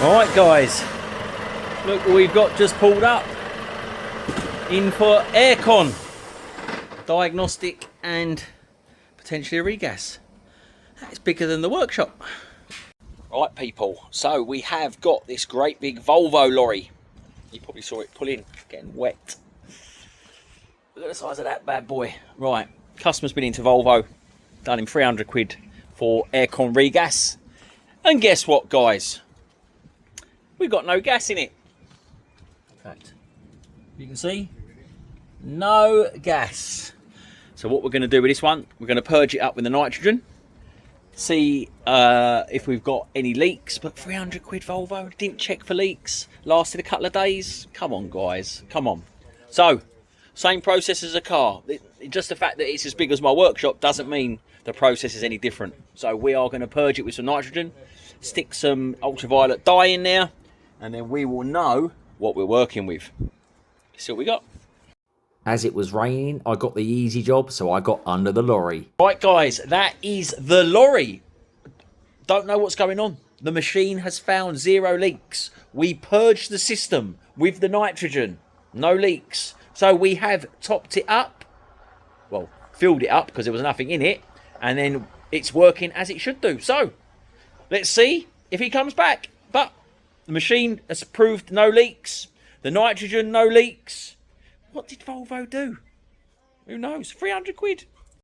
Alright guys, look what we've got just pulled up in for Aircon, diagnostic and potentially a regas. That's bigger than the workshop. Right people, so we have got this great big Volvo lorry. You probably saw it pull in, getting wet. Look at the size of that bad boy. Right, customer's been into Volvo, done him 300 quid for Aircon regas. And guess what guys? We've got no gas in it. In fact, you can see, no gas. So what we're going to do with this one, we're going to purge it up with the nitrogen, see if we've got any leaks. But 300 quid Volvo, didn't check for leaks, lasted a couple of days. Come on guys, come on. So, same process as a car. Just the fact that it's as big as my workshop doesn't mean the process is any different. So we are going to purge it with some nitrogen, stick some ultraviolet dye in there, and then we will know what we're working with. Let's see what we got. As it was raining, I got the easy job, so I got under the lorry. Right guys, that is the lorry. Don't know what's going on. The machine has found 0 leaks. We purged the system with the nitrogen. No leaks. So we have topped it up. Well, filled it up because there was nothing in it. And then it's working as it should do. So, let's see if he comes back. But the machine has proved no leaks. The nitrogen, no leaks. What did Volvo do? Who knows? 300 quid.